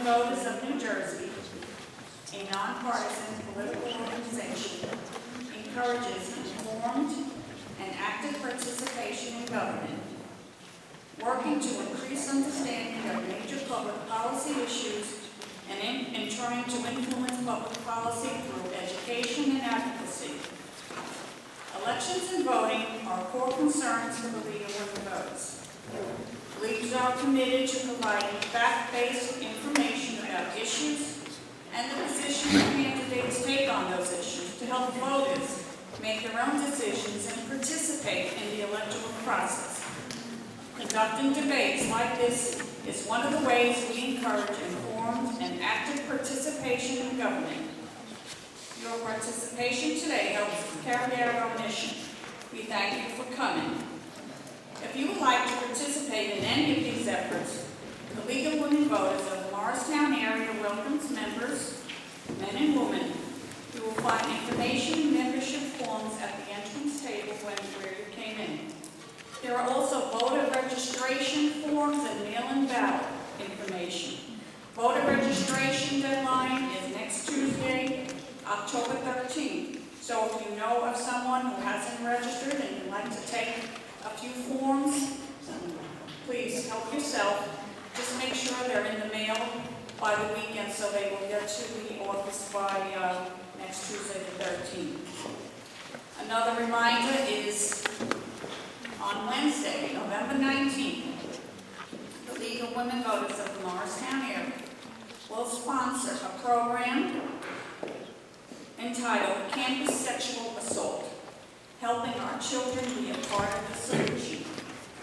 Women Voters of New Jersey, a nonpartisan political organization, encourages informed and active participation in government, working to increase understanding of major public policy issues and in turn to influence public policy through education and advocacy. Elections and voting are core concerns for the League of Women Voters. Leagues are committed to providing fact-based information about issues and the positions candidates take on those issues to help voters make their own decisions and participate in the electoral process. Conducting debates like this is one of the ways we encourage informed and active participation in government. Your participation today helps us carry out our mission. We thank you for coming. If you would like to participate in any of these efforts, the League of Women Voters of the Morristown area welcomes members, men and women. You will find information and membership forms at the entrance table where you came in. There are also voter registration forms and mail-in ballot information. Voter registration deadline is next Tuesday, October 13th. So if you know of someone who hasn't registered and would like to take a few forms, please help yourself. Just make sure they're in the mail by the weekend so they will get to the office by next Tuesday the 13th. Another reminder is on Wednesday, November 19th, the League of Women Voters of the Morristown area will sponsor a program entitled Campus Sexual Assault, helping our children be a part of the solution.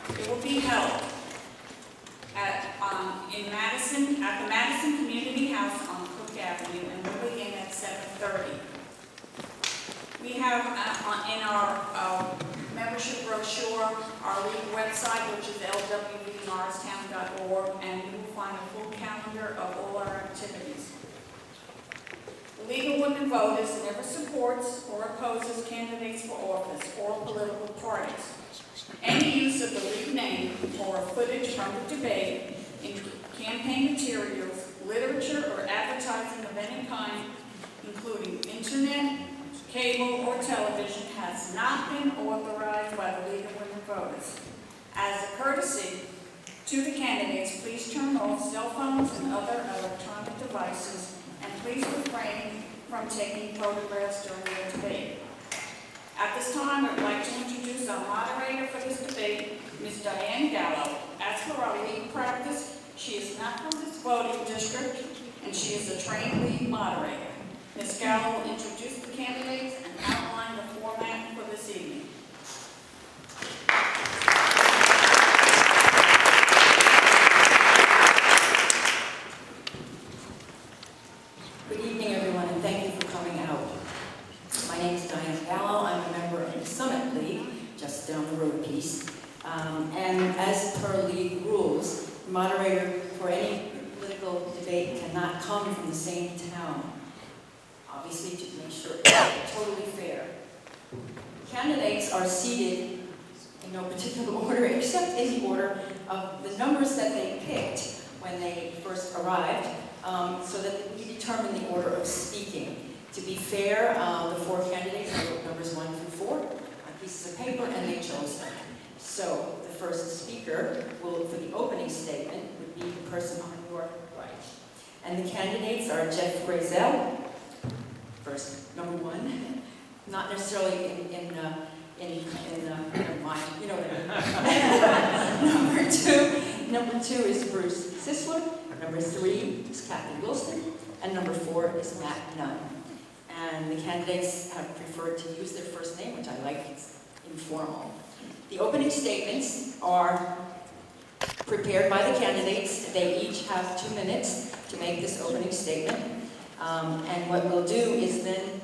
It will be held at the Madison Community House on Cook Avenue, and will begin at 7:30. We have in our membership brochure our league website, which is lwvmorristown.org, and you will find a full calendar of all our activities. The League of Women Voters never supports or opposes candidates for office or political parties. Any use of the league name or footage from the debate in campaign materials, literature, or advertising of any kind, including internet, cable, or television, has not been authorized by the League of Women Voters. As a courtesy to the candidates, please turn off cell phones and other electronic devices, and please refrain from taking photographs during the debate. At this time, I would like to introduce our moderator for this debate, Ms. Diane Gallo. As for our league practice, she is not from this voting district, and she is a trained league moderator. Ms. Gallo will introduce the candidates and outline the format for this evening. Good evening, everyone, and thank you for coming out. My name is Diane Gallo. I'm a member of the Summit League, just down the road a piece. And as per league rules, the moderator for any political debate cannot come from the same town, obviously to make sure it's totally fair. Candidates are seated in no particular order, except in the order of the numbers that they picked when they first arrived, so that we determine the order of speaking. To be fair, the four candidates, I wrote numbers 1 through 4 on pieces of paper, and they chose them. So the first speaker for the opening statement would be the person on your right. And the candidates are Jeff Grayzel, first, number 1, not necessarily never mind, you know what I mean. Number two is Bruce Sisler. Number 3 is Cathy Wilson, and number 4 is Nunn. And the candidates have preferred to use their first name, which I like. It's informal. The opening statements are prepared by the candidates. They each have 2 minutes to make this opening statement. And what we'll do is then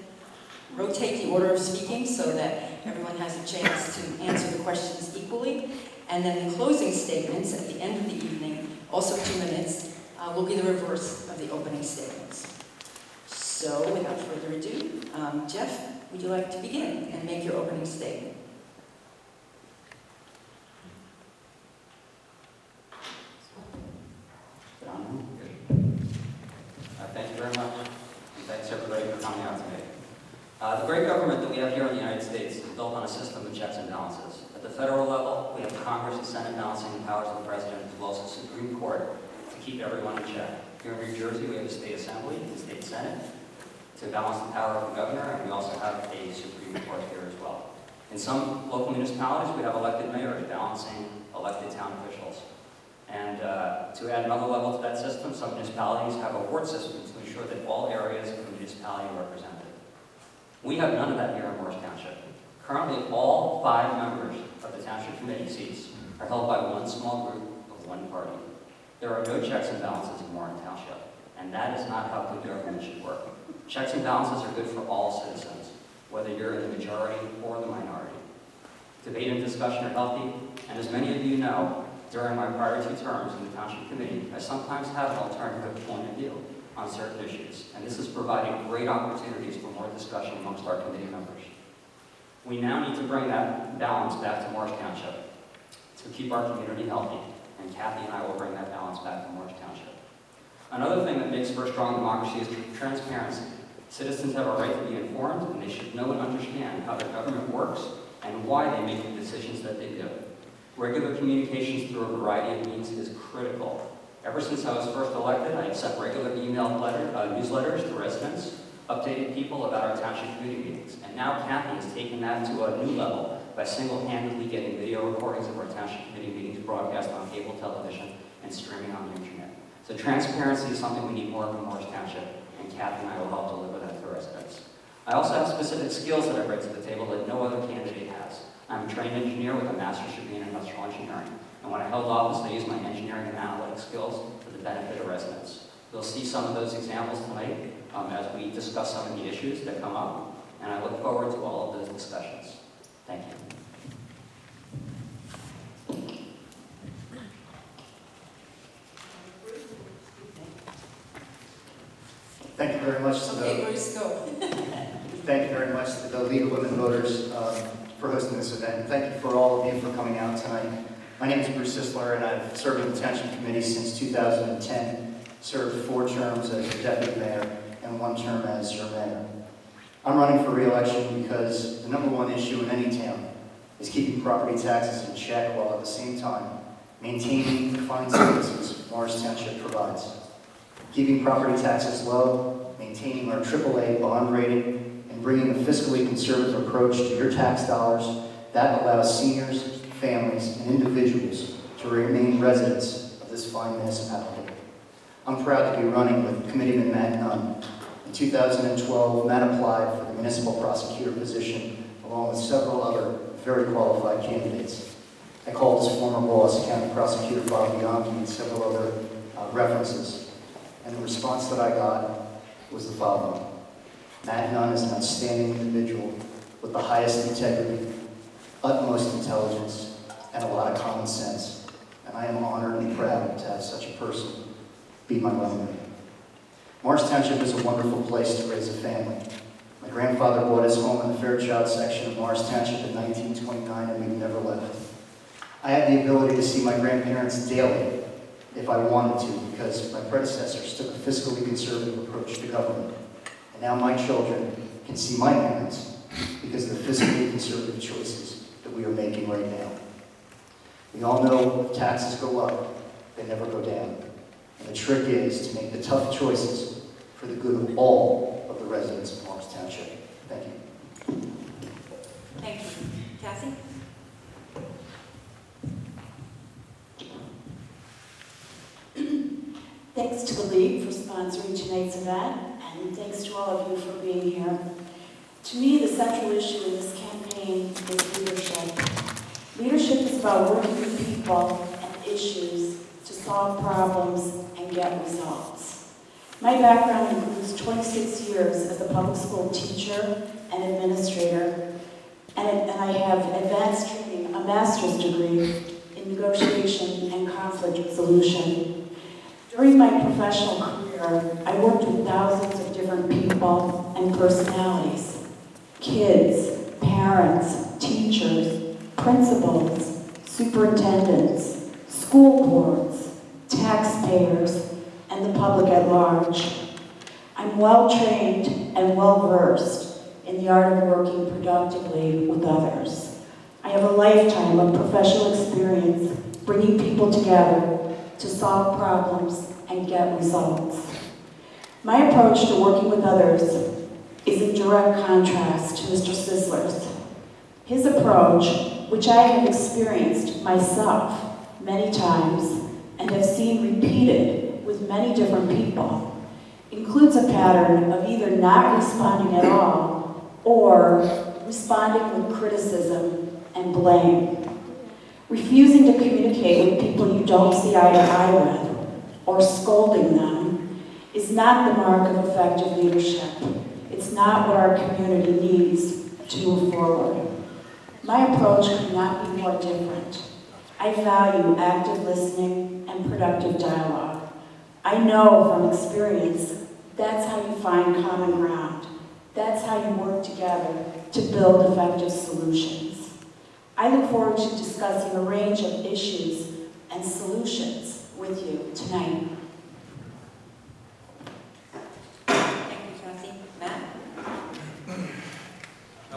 rotate the order of speaking so that everyone has a chance to answer the questions equally. And then the closing statements at the end of the evening, also 2 minutes, will be the reverse of the opening statements. So without further ado, Jeff, would you like to begin and make your opening statement? Thank you very much, and thanks everybody for coming out today. The great government that we have here in the United States is built on a system of checks and balances. At the federal level, we have Congress and Senate balancing the powers of the President, as well as the Supreme Court, to keep everyone in check. Here in New Jersey, we have a state assembly and state senate to balance the power of the governor, and we also have a Supreme Court here as well. In some local municipalities, we have elected mayors balancing elected town officials. And to add another level to that system, some municipalities have a ward system to ensure that all areas of the municipality are represented. We have none of that here in Morris Township. Currently, all 5 members of the Township Committee seats are held by one small group of one party. There are no checks and balances in Morris Township, and that is not how good government should work. Checks and balances are good for all citizens, whether you're in the majority or the minority. Debate and discussion are healthy, and as many of you know, during my prior 2 terms in the Township Committee, I sometimes have an alternative point of view on certain issues, and this is providing great opportunities for more discussion amongst our committee members. We now need to bring that balance back to Morris Township to keep our community healthy, and Cathy and I will bring that balance back to Morris Township. Another thing that makes for a strong democracy is transparency. Citizens have a right to be informed, and they should know and understand how their government works and why they make the decisions that they do. Regular communications through a variety of means is critical. Ever since I was first elected, I have sent regular email newsletters to residents, updated people about our township committee meetings. And now Cathy has taken that to a new level by single-handedly getting video recordings of our township committee meetings broadcast on cable television and streaming on the internet. So transparency is something we need more of in Morris Township, and Cathy and I will help deliver that to residents. I also have specific skills that I bring to the table that no other candidate has. I'm a trained engineer with a master's degree in industrial engineering. And when I held office, I used my engineering and analytic skills for the benefit of residents. You'll see some of those examples tonight as we discuss some of the issues that come up, and I look forward to all of those discussions. Thank you. Thank you very much to Bruce, go. thank you very much to the League of Women Voters for hosting this event. And thank you for all of you for coming out tonight. My name is Bruce Sisler, and I've served on the Township Committee since 2010, served 4 terms as your deputy mayor and 1 term as your mayor. I'm running for re-election because the #1 issue in any town is keeping property taxes in check while at the same time maintaining the fine services Morris Township provides. Keeping property taxes low, maintaining our AAA bond rating, and bringing a fiscally conservative approach to your tax dollars that allows seniors, families, and individuals to remain residents of this fine municipality. I'm proud to be running with Committeeman Nunn. In 2012, Matt applied for the municipal prosecutor position along with several other very qualified candidates. I called his former boss, County Prosecutor Bob Bianchi, and several other references. And the response that I got was the following. Matt Nunn is an outstanding individual with the highest integrity, utmost intelligence, and a lot of common sense. And I am honored and proud to have such a person be my running mate. Morris Township is a wonderful place to raise a family. My grandfather bought his home in the Fairchild section of Morris Township in 1929, and we've never left. I had the ability to see my grandparents daily if I wanted to, because my predecessors took a fiscally conservative approach to government. And now my children can see my parents because of the fiscally conservative choices that we are making right now. We all know if taxes go up, they never go down. And the trick is to make the tough choices for the good of all of the residents of Morris Township. Thank you. Thank you. Cathy? Thanks to the League for sponsoring tonight's event, and thanks to all of you for being here. To me, the central issue in this campaign is leadership. Leadership is about working with people and issues to solve problems and get results. My background includes 26 years as a public school teacher and administrator, and I have advanced training, a master's degree in negotiation and conflict resolution. During my professional career, I worked with thousands of different people and personalities. Kids, parents, teachers, principals, superintendents, school boards, taxpayers, and the public at large. I'm well-trained and well-versed in the art of working productively with others. I have a lifetime of professional experience bringing people together to solve problems and get results. My approach to working with others is in direct contrast to Mr. Sisler's. His approach, which I have experienced myself many times and have seen repeated with many different people, includes a pattern of either not responding at all or responding with criticism and blame. Refusing to communicate with people you don't see eye to eye with or scolding them is not the mark of effective leadership. It's not what our community needs to move forward. My approach could not be more different. I value active listening and productive dialogue. I know from experience that's how you find common ground. That's how you work together to build effective solutions. I look forward to discussing a range of issues and solutions with you tonight. Thank you, Cathy. Matt? I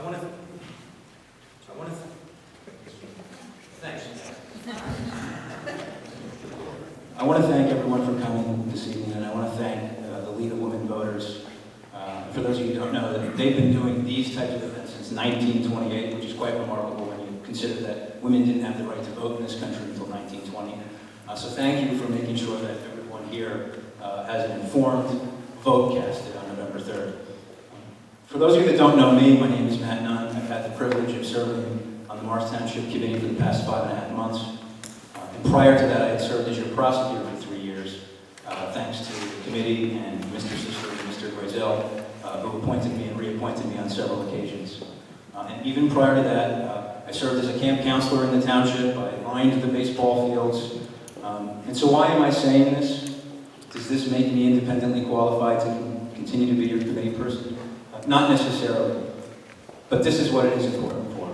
want to thank everyone for coming this evening, and I want to thank the League of Women Voters. For those of you who don't know, that they've been doing these types of events since 1928, which is quite remarkable when you consider that women didn't have the right to vote in this country until 1920. So thank you for making sure that everyone here has an informed vote casted on November 3rd. For those of you that don't know me, my name is Matt Nunn. I've had the privilege of serving on the Morristown Township Committee for the past 5.5 months. And prior to that, I had served as your prosecutor for 3 years, thanks to the committee and Mr. Sisler and Mr. Grayzel, who appointed me and reappointed me on several occasions. And even prior to that, I served as a camp counselor in the township. I lined the baseball fields. And so why am I saying this? Does this make me independently qualified to continue to be your committee person? Not necessarily. But this is what it is important for.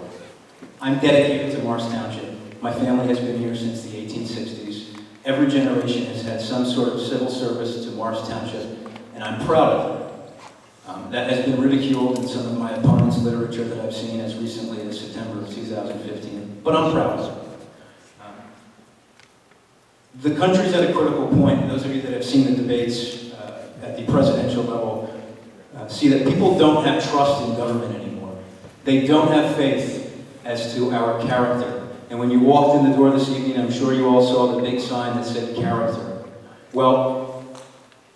I'm dedicated to Morristown Township. My family has been here since the 1860s. Every generation has had some sort of civil service to Morristown Township, and I'm proud of it. That has been ridiculed in some of my opponents' literature that I've seen as recently as September of 2015, but I'm proud of it. The country's at a critical point. Those of you that have seen the debates at the presidential level see that people don't have trust in government anymore. They don't have faith as to our character. And when you walked in the door this evening, I'm sure you all saw the big sign that said character. Well,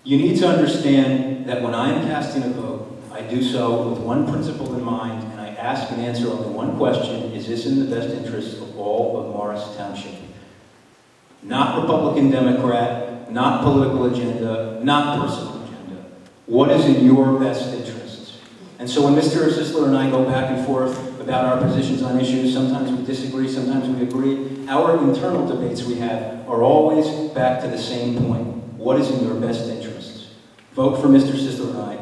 you need to understand that when I am casting a vote, I do so with one principle in mind, and I ask and answer only one question: is this in the best interest of all of Morris Township? Not Republican, Democrat, not political agenda, not personal agenda. What is in your best interest? And so when Mr. Sisler and I go back and forth about our positions on issues, sometimes we disagree, sometimes we agree, our internal debates we have are always back to the same point. What is in your best interests? Vote for Mr. Sisler and I